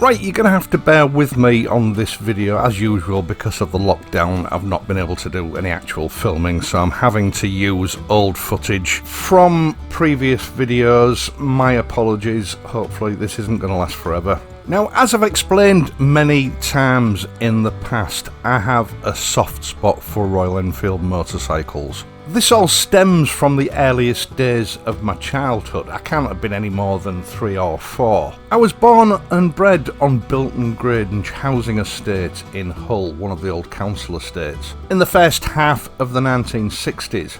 Right, you're going to have to bear with me on this video as usual because of the lockdown. I've not been able to do any actual filming, so I'm having to use old footage from previous videos. My apologies, hopefully this isn't going to last forever. Now, as I've explained many times in the past, I have a soft spot for Royal Enfield motorcycles. This all stems from the earliest days of my childhood. I can't have been any more than 3 or 4. I was born and bred on Bilton Grange housing estate in Hull, one of the old council estates, in the first half of the 1960s.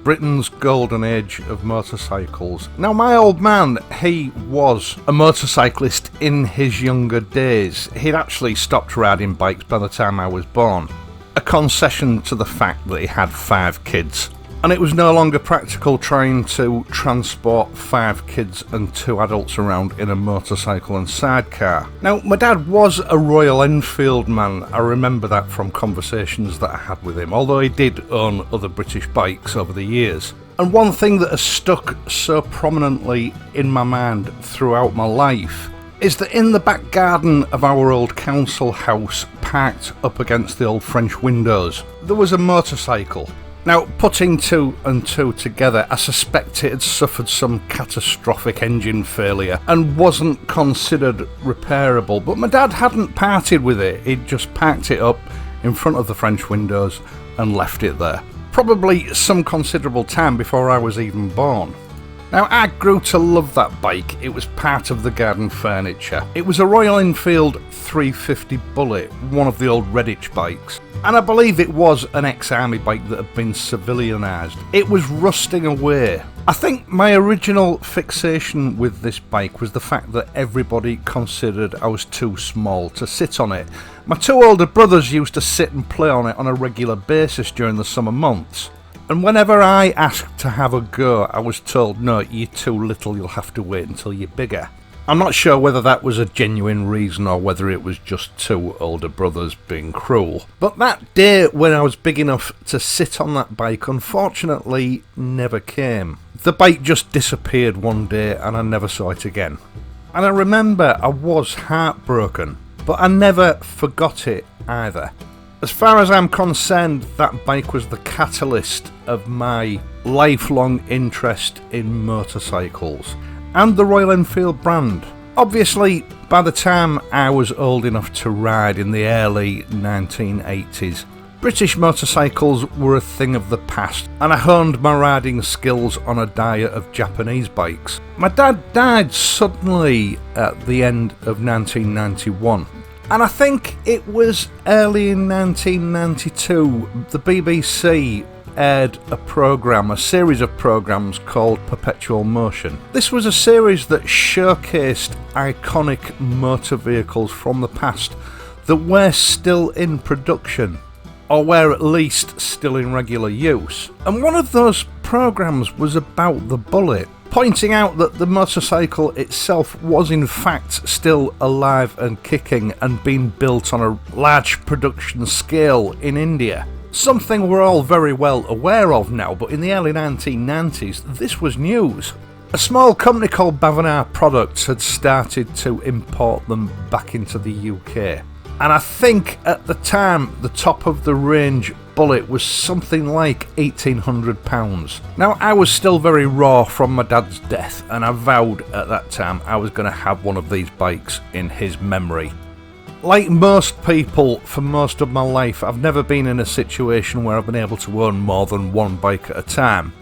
Britain's golden age of motorcycles. Now, my old man, he was a motorcyclist in his younger days. He'd actually stopped riding bikes by the time I was born. A concession to the fact that he had 5 kids. And it was no longer practical trying to transport 5 kids and 2 adults around in a motorcycle and sidecar. Now, my dad was a Royal Enfield man. I remember that from conversations that I had with him, although he did own other British bikes over the years. And one thing that has stuck so prominently in my mind throughout my life is that in the back garden of our old council house, parked up against the old French windows, there was a motorcycle. Now, putting 2 and 2 together, I suspect it had suffered some catastrophic engine failure and wasn't considered repairable, but my dad hadn't parted with it. He'd just parked it up in front of the French windows and left it there. Probably some considerable time before I was even born. Now, I grew to love that bike. It was part of the garden furniture. It was a Royal Enfield 350 Bullet, one of the old Redditch bikes. And I believe it was an ex-army bike that had been civilianised. It was rusting away. I think my original fixation with this bike was the fact that everybody considered I was too small to sit on it. My 2 older brothers used to sit and play on it on a regular basis during the summer months. And whenever I asked to have a go, I was told, no, you're too little, you'll have to wait until you're bigger. I'm not sure whether that was a genuine reason or whether it was just 2 older brothers being cruel. But that day when I was big enough to sit on that bike, unfortunately, never came. The bike just disappeared one day and I never saw it again. And I remember I was heartbroken, but I never forgot it either. As far as I'm concerned, that bike was the catalyst of my lifelong interest in motorcycles and the Royal Enfield brand. Obviously, by the time I was old enough to ride in the early 1980s, British motorcycles were a thing of the past, and I honed my riding skills on a diet of Japanese bikes. My dad died suddenly at the end of 1991. And I think it was early in 1992, the BBC aired a series of programmes called Perpetual Motion. This was a series that showcased iconic motor vehicles from the past that were still in production, or were at least still in regular use. And one of those programmes was about the Bullet, pointing out that the motorcycle itself was in fact still alive and kicking and being built on a large production scale in India. Something we're all very well aware of now, but in the early 1990s this was news. A small company called Bavenar Products had started to import them back into the UK. And I think at the time the top of the range Bullet was something like £1,800. Now, I was still very raw from my dad's death, and I vowed at that time I was going to have one of these bikes in his memory. Like most people, for most of my life, I've never been in a situation where I've been able to own more than one bike at a time.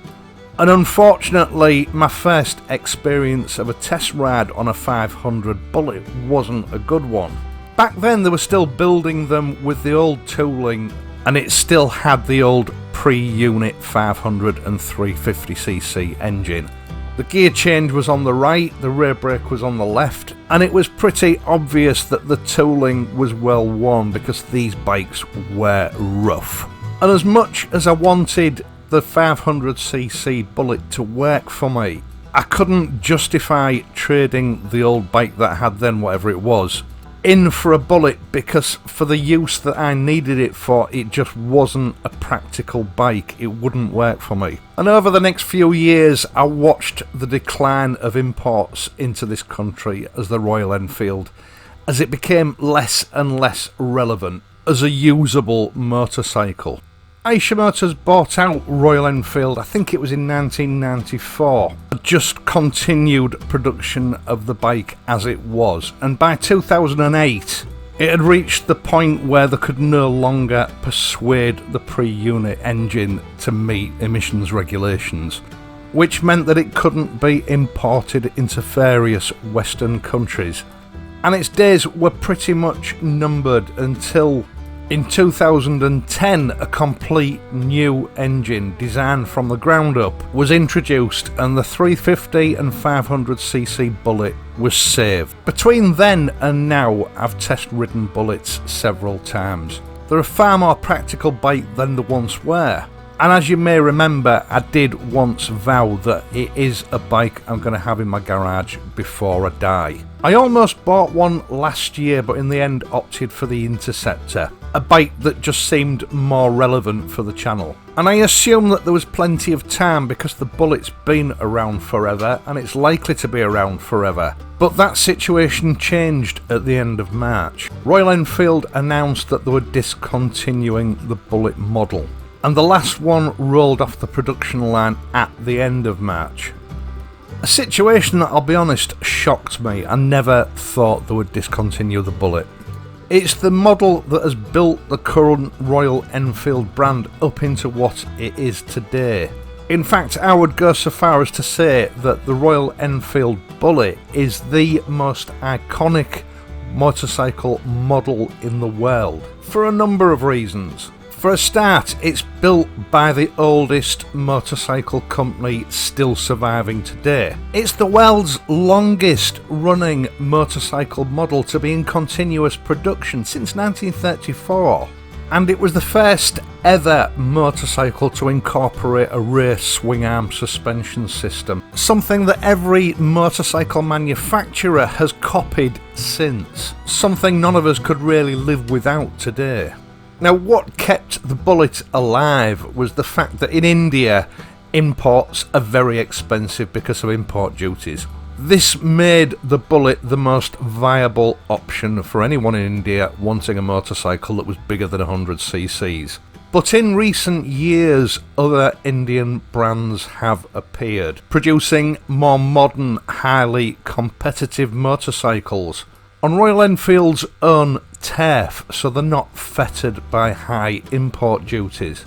And unfortunately, my first experience of a test ride on a 500 Bullet wasn't a good one. Back then they were still building them with the old tooling, and it still had the old pre-unit 500 and 350cc engine. The gear change was on the right, the rear brake was on the left, and it was pretty obvious that the tooling was well worn because these bikes were rough. And as much as I wanted the 500cc Bullet to work for me, I couldn't justify trading the old bike that I had then, whatever it was, in for a Bullet, because for the use that I needed it for, it just wasn't a practical bike. It wouldn't work for me. And over the next few years I watched the decline of imports into this country as the Royal Enfield as it became less and less relevant as a usable motorcycle. Aisha Motors bought out Royal Enfield, I think it was in 1994, just continued production of the bike as it was, and by 2008 it had reached the point where they could no longer persuade the pre-unit engine to meet emissions regulations, which meant that it couldn't be imported into various Western countries, and its days were pretty much numbered until in 2010 a complete new engine designed from the ground up was introduced, and the 350 and 500cc Bullet was saved. Between then and now I've test ridden Bullets several times. They're a far more practical bike than they once were, and as you may remember, I did once vow that it is a bike I'm going to have in my garage before I die. I almost bought one last year, but in the end opted for the Interceptor, a bike that just seemed more relevant for the channel. And I assume that there was plenty of time because the Bullet's been around forever and it's likely to be around forever. But that situation changed at the end of March. Royal Enfield announced that they were discontinuing the Bullet model, and the last one rolled off the production line at the end of March. A situation that, I'll be honest, shocked me. I never thought they would discontinue the Bullet. It's the model that has built the current Royal Enfield brand up into what it is today. In fact, I would go so far as to say that the Royal Enfield Bullet is the most iconic motorcycle model in the world, for a number of reasons. For a start, it's built by the oldest motorcycle company still surviving today. It's the world's longest running motorcycle model to be in continuous production since 1934. And it was the first ever motorcycle to incorporate a rear swing arm suspension system, something that every motorcycle manufacturer has copied since, something none of us could really live without today. Now, what kept the Bullet alive was the fact that in India, imports are very expensive because of import duties. This made the Bullet the most viable option for anyone in India wanting a motorcycle that was bigger than 100cc's. But in recent years, other Indian brands have appeared, producing more modern, highly competitive motorcycles on Royal Enfield's own turf, so they're not fettered by high import duties.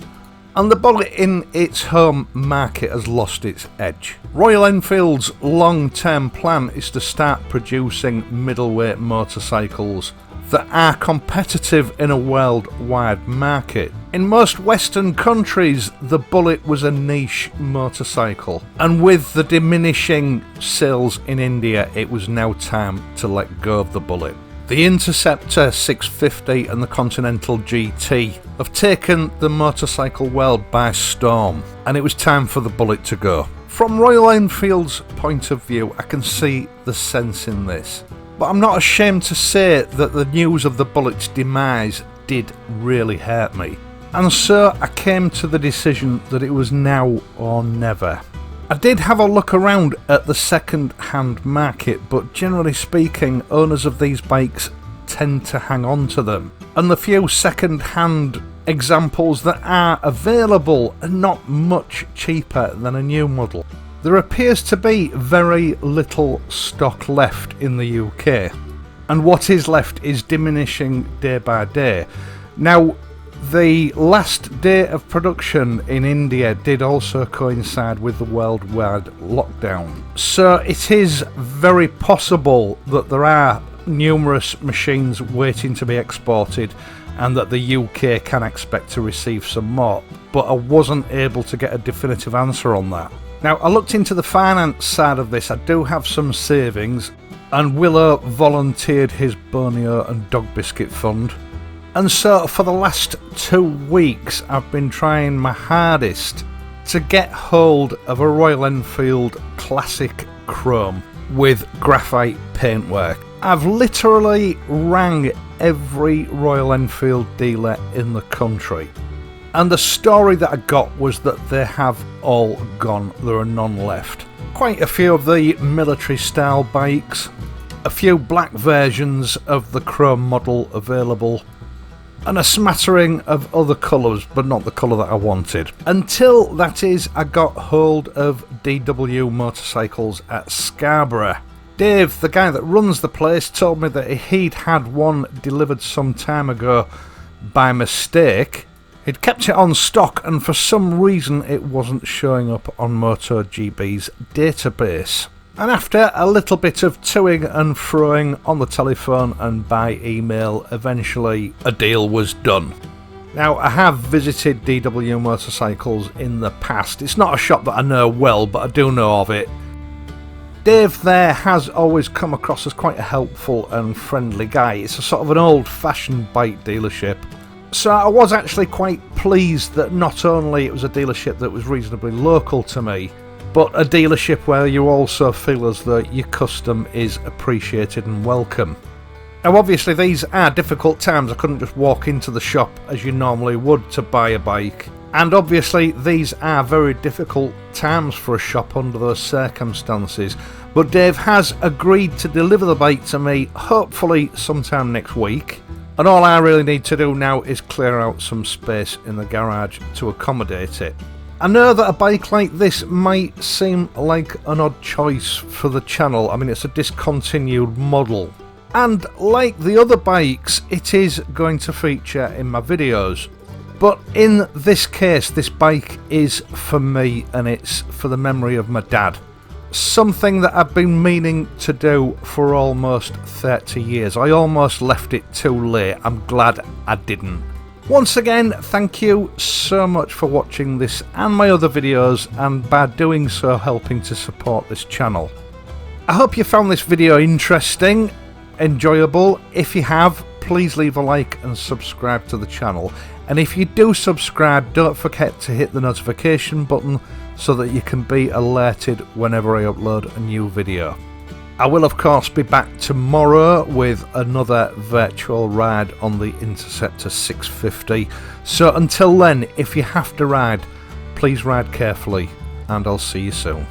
And the Bullet in its home market has lost its edge. Royal Enfield's long-term plan is to start producing middleweight motorcycles that are competitive in a worldwide market. In most Western countries, the Bullet was a niche motorcycle, and with the diminishing sales in India, it was now time to let go of the Bullet. The Interceptor 650 and the Continental GT have taken the motorcycle world by storm, and it was time for the Bullet to go. From Royal Enfield's point of view, I can see the sense in this, but I'm not ashamed to say that the news of the Bullet's demise did really hurt me, and so I came to the decision that it was now or never. I did have a look around at the second-hand market, but generally speaking, owners of these bikes tend to hang on to them, and the few second-hand examples that are available are not much cheaper than a new model. There appears to be very little stock left in the UK, and what is left is diminishing day by day. Now, the last day of production in India did also coincide with the worldwide lockdown, so it is very possible that there are numerous machines waiting to be exported and that the UK can expect to receive some more, but I wasn't able to get a definitive answer on that. Now, I looked into the finance side of this. I do have some savings, and Willow volunteered his Borneo and Dog Biscuit Fund. And so for the last 2 weeks I've been trying my hardest to get hold of a Royal Enfield Classic Chrome with graphite paintwork. I've literally rang every Royal Enfield dealer in the country, and the story that I got was that they have all gone. There are none left. Quite a few of the military style bikes a few black versions of the chrome model available, and a smattering of other colours, but not the colour that I wanted. Until, that is, I got hold of DW Motorcycles at Scarborough. Dave, the guy that runs the place, told me that he'd had one delivered some time ago by mistake. He'd kept it on stock, and for some reason it wasn't showing up on MotoGB's database. And after a little bit of toing and froing on the telephone and by email, eventually a deal was done. Now, I have visited DW Motorcycles in the past. It's not a shop that I know well, but I do know of it. Dave there has always come across as quite a helpful and friendly guy. It's a sort of an old-fashioned bike dealership. So I was actually quite pleased that not only it was a dealership that was reasonably local to me, but a dealership where you also feel as though your custom is appreciated and welcome. Now obviously these are difficult times. I couldn't just walk into the shop as you normally would to buy a bike. And obviously these are very difficult times for a shop under those circumstances. But Dave has agreed to deliver the bike to me, hopefully sometime next week. And all I really need to do now is clear out some space in the garage to accommodate it. I know that a bike like this might seem like an odd choice for the channel. I mean, it's a discontinued model. And like the other bikes, it is going to feature in my videos. But in this case, this bike is for me, and it's for the memory of my dad. Something that I've been meaning to do for almost 30 years. I almost left it too late. I'm glad I didn't. Once again, thank you so much for watching this and my other videos, and by doing so helping to support this channel. I hope you found this video interesting, enjoyable. If you have, please leave a like and subscribe to the channel. And if you do subscribe, don't forget to hit the notification button so that you can be alerted whenever I upload a new video. I will of course be back tomorrow with another virtual ride on the Interceptor 650. So until then, if you have to ride, please ride carefully, and I'll see you soon.